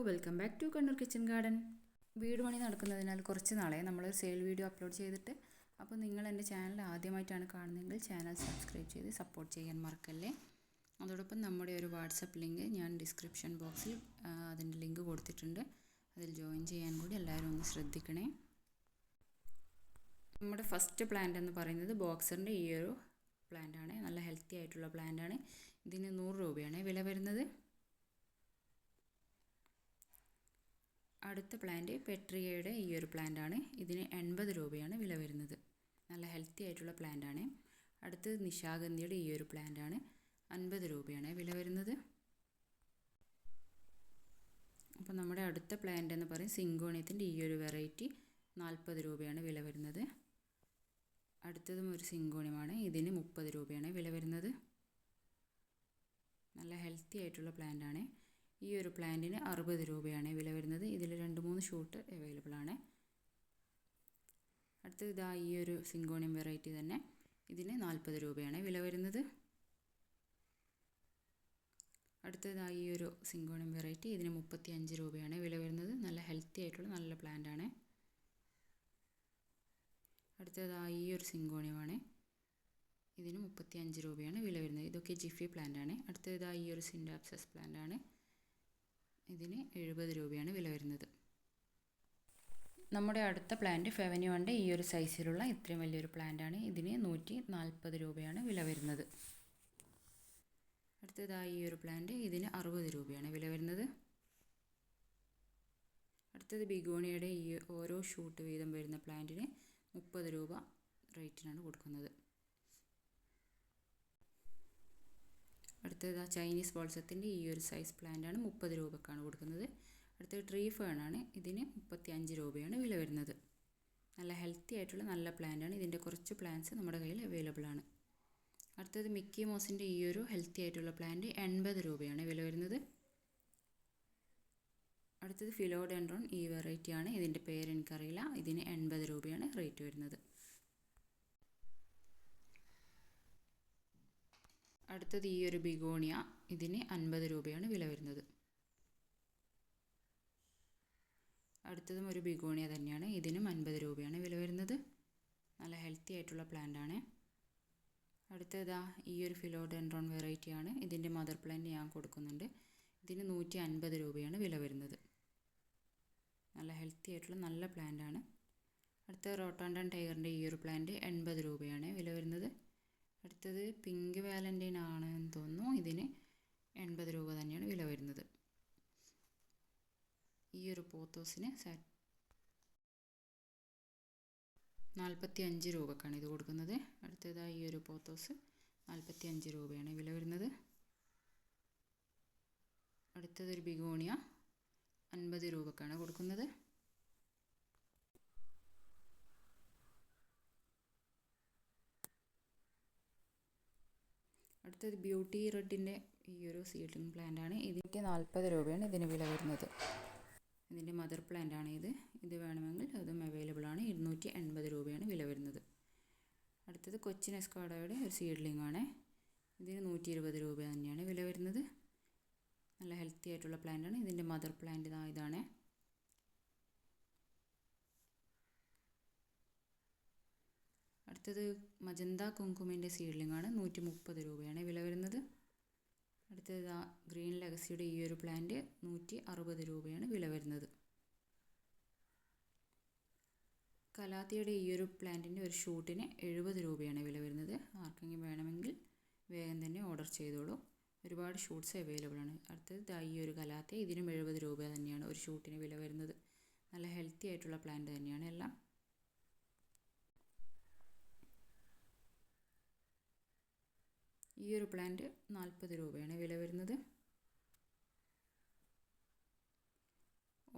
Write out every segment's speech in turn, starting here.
Welcome back to Kannur kitchen garden. വീട് പണി നടക്കുന്നതിനാൽ കുറച്ച് നാളെ നമ്മളൊരു സെയിൽ വീഡിയോ അപ്ലോഡ് ചെയ്തിട്ട്. അപ്പോൾ നിങ്ങൾ എൻ്റെ ചാനൽ ആദ്യമായിട്ടാണ് കാണുന്നതെങ്കിൽ ചാനൽ സബ്സ്ക്രൈബ് ചെയ്ത് സപ്പോർട്ട് ചെയ്യാൻ മറക്കല്ലേ. അതോടൊപ്പം നമ്മുടെ ഒരു വാട്സപ്പ് ലിങ്ക് ഞാൻ ഡിസ്ക്രിപ്ഷൻ ബോക്സിൽ അതിൻ്റെ ലിങ്ക് കൊടുത്തിട്ടുണ്ട്. അതിൽ ജോയിൻ ചെയ്യാൻ കൂടി എല്ലാവരും ഒന്ന് ശ്രദ്ധിക്കണേ. നമ്മുടെ ഫസ്റ്റ് പ്ലാന്റ് എന്ന് പറയുന്നത് ബോക്സറിൻ്റെ ഈ ഒരു പ്ലാന്റാണ്. നല്ല ഹെൽത്തി ആയിട്ടുള്ള പ്ലാന്റാണ്. ഇതിന് 100 രൂപയാണ് വില വരുന്നത്. അടുത്ത പ്ലാന്റ് പെട്രിയയുടെ ഈ ഒരു പ്ലാന്റാണ്. ഇതിന് 80 രൂപയാണ് വില വരുന്നത്. നല്ല ഹെൽത്തി ആയിട്ടുള്ള പ്ലാന്റാണ്. അടുത്തത് നിശാഗന്ധിയുടെ ഈ ഒരു പ്ലാന്റാണ്. 50 രൂപയാണ് വില വരുന്നത്. അപ്പോൾ നമ്മുടെ അടുത്ത പ്ലാന്റ് എന്ന് പറയും സിങ്കോണിയത്തിൻ്റെ ഈ ഒരു വെറൈറ്റി 40 രൂപയാണ് വില വരുന്നത്. അടുത്തതും ഒരു സിങ്കോണിയമാണ്. ഇതിന് 30 രൂപയാണ് വില വരുന്നത്. നല്ല ഹെൽത്തി ആയിട്ടുള്ള പ്ലാന്റാണ്. ഈ ഒരു പ്ലാന്റിന് 60 രൂപയാണ് വില വരുന്നത്. ഇതിൽ 2-3 ഷൂട്ട് അവൈലബിൾ ആണ്. അടുത്തത് ഇതാ ഈ ഒരു സിങ്കോണിയം വെറൈറ്റി തന്നെ. ഇതിന് 40 രൂപയാണ് വില വരുന്നത്. അടുത്തത് ഈ ഒരു സിങ്കോണിയം വെറൈറ്റി. ഇതിന് 35 രൂപയാണ് വില വരുന്നത്. നല്ല ഹെൽത്തി ആയിട്ടുള്ള നല്ല പ്ലാന്റാണ്. അടുത്തത് ഈ ഒരു സിങ്കോണിയമാണ്. ഇതിന് 35 രൂപയാണ് വില വരുന്നത്. ഇതൊക്കെ ജിഫി പ്ലാന്റാണ്. അടുത്തത് ഈ ഒരു സിൻഡാപ്സസ് പ്ലാന്റാണ്. ഇതിന് 70 രൂപയാണ് വില വരുന്നത്. നമ്മുടെ അടുത്ത പ്ലാന്റ് ഫെവന്യൂവിൻ്റെ ഈ ഒരു സൈസിലുള്ള ഇത്രയും വലിയൊരു പ്ലാന്റാണ്. ഇതിന് 140 രൂപയാണ് വില വരുന്നത്. അടുത്തതായി ഈ ഒരു പ്ലാന്റ്. ഇതിന് 60 രൂപയാണ് വില വരുന്നത്. അടുത്തത് ബിഗോണിയയുടെ ഈ ഓരോ ഷൂട്ട് വീതം വരുന്ന പ്ലാന്റിന് 30 രൂപ റേറ്റിനാണ് കൊടുക്കുന്നത്. അടുത്തത് ചൈനീസ് ബോൾസത്തിൻ്റെ ഈ ഒരു സൈസ് പ്ലാന്റാണ്. 30 രൂപക്കാണ് കൊടുക്കുന്നത്. അടുത്തത് ട്രീ ഫേൺ ആണ്. ഇതിന് 35 രൂപയാണ് വില വരുന്നത്. നല്ല ഹെൽത്തി ആയിട്ടുള്ള നല്ല പ്ലാന്റാണ്. ഇതിൻ്റെ കുറച്ച് പ്ലാന്റ്സ് നമ്മുടെ കയ്യിൽ അവൈലബിൾ ആണ്. അടുത്തത് മിക്കി മൗസിൻ്റെ ഈ ഒരു ഹെൽത്തി ആയിട്ടുള്ള പ്ലാന്റ് 80 രൂപയാണ് വില വരുന്നത്. അടുത്തത് ഫിലോഡെൻഡ്രോൺ ഈ വെറൈറ്റിയാണ്. ഇതിൻ്റെ പേര് എനിക്കറിയില്ല. ഇതിന് 80 രൂപയാണ് റേറ്റ് വരുന്നത്. അടുത്തത് ഈ ഒരു ബിഗോണിയ. ഇതിന് 50 രൂപയാണ് വില വരുന്നത്. അടുത്തതും ഒരു ബിഗോണിയ തന്നെയാണ്. ഇതിനും 50 രൂപയാണ് വില വരുന്നത്. നല്ല ഹെൽത്തി ആയിട്ടുള്ള പ്ലാന്റാണ്. അടുത്തതാ ഈ ഒരു ഫിലോഡെൻഡ്രോൺ വെറൈറ്റിയാണ്. ഇതിൻ്റെ മദർ പ്ലാന്റ് ഞാൻ കൊടുക്കുന്നുണ്ട്. ഇതിന് 150 രൂപയാണ് വില വരുന്നത്. നല്ല ഹെൽത്തി ആയിട്ടുള്ള നല്ല പ്ലാന്റാണ്. അടുത്ത റോട്ടാണ്ടൻ ടൈഗറിൻ്റെ ഈ ഒരു പ്ലാന്റ് 80 രൂപയാണ് വില വരുന്നത്. അടുത്തത് പിങ്ക് വാലൻറ്റൈൻ ആണെന്ന് തോന്നുന്നു. ഇതിന് 80 രൂപ തന്നെയാണ് വില വരുന്നത്. ഈ ഒരു പോത്തോസിന് 45 രൂപക്കാണ് ഇത് കൊടുക്കുന്നത്. അടുത്തതായി ഈ ഒരു പോത്തോസ് 45 രൂപയാണ് വില വരുന്നത്. അടുത്തതൊരു ബിഗോണിയ 50 രൂപക്കാണ് കൊടുക്കുന്നത്. അടുത്തത് ബ്യൂട്ടി റെഡിൻ്റെ ഈ ഒരു സീഡ്ലിംഗ് പ്ലാന്റാണ്. ഇതിന് 40 രൂപയാണ് ഇതിന് വില വരുന്നത്. ഇതിൻ്റെ മദർ പ്ലാന്റാണ് ഇത്. ഇത് വേണമെങ്കിൽ അതും അവൈലബിൾ ആണ്. 280 രൂപയാണ് വില വരുന്നത്. അടുത്തത് കൊച്ചിൻ എസ്കാഡോയുടെ ഒരു സീഡ്ലിംഗ് ആണ്. ഇതിന് 120 രൂപ തന്നെയാണ് വില വരുന്നത്. നല്ല ഹെൽത്തി ആയിട്ടുള്ള പ്ലാന്റാണ്. ഇതിൻ്റെ മദർ പ്ലാന്റ് ഇതാണ്. അടുത്തത് മജന്ത കുങ്കുമിൻ്റെ സീഡ്ലിംഗ് ആണ്. 130 രൂപയാണ് വില വരുന്നത്. അടുത്തത് ഗ്രീൻ ലെഗസിയുടെ ഈ ഒരു പ്ലാന്റ് 160 രൂപയാണ് വില വരുന്നത്. കലാത്തിയുടെ ഈ ഒരു പ്ലാന്റിൻ്റെ ഒരു ഷൂട്ടിന് 70 രൂപയാണ് വില വരുന്നത്. ആർക്കെങ്കിലും വേണമെങ്കിൽ വേഗം തന്നെ ഓർഡർ ചെയ്തോളൂ. ഒരുപാട് ഷൂട്ട്സ് അവൈലബിൾ ആണ്. അടുത്തത് ഈ ഒരു കലാത്തി. ഇതിനും 70 രൂപ തന്നെയാണ് ഒരു ഷൂട്ടിന് വില വരുന്നത്. നല്ല ഹെൽത്തി ആയിട്ടുള്ള പ്ലാന്റ് തന്നെയാണ് എല്ലാം. ഈ ഒരു പ്ലാന്റ് 40 രൂപയാണ് വില വരുന്നത്.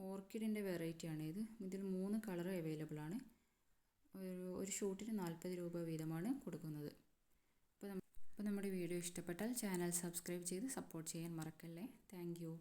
ഓർക്കിഡിൻ്റെ വെറൈറ്റിയാണ് ഇത്. ഇതിൽ 3 കളർ അവൈലബിൾ ആണ്. ഒരു ഷൂട്ടിന് 40 രൂപ വീതമാണ് കൊടുക്കുന്നത്. അപ്പോൾ നമ്മുടെ വീഡിയോ ഇഷ്ടപ്പെട്ടാൽ ചാനൽ സബ്സ്ക്രൈബ് ചെയ്ത് സപ്പോർട്ട് ചെയ്യാൻ മറക്കല്ലേ. Thank you.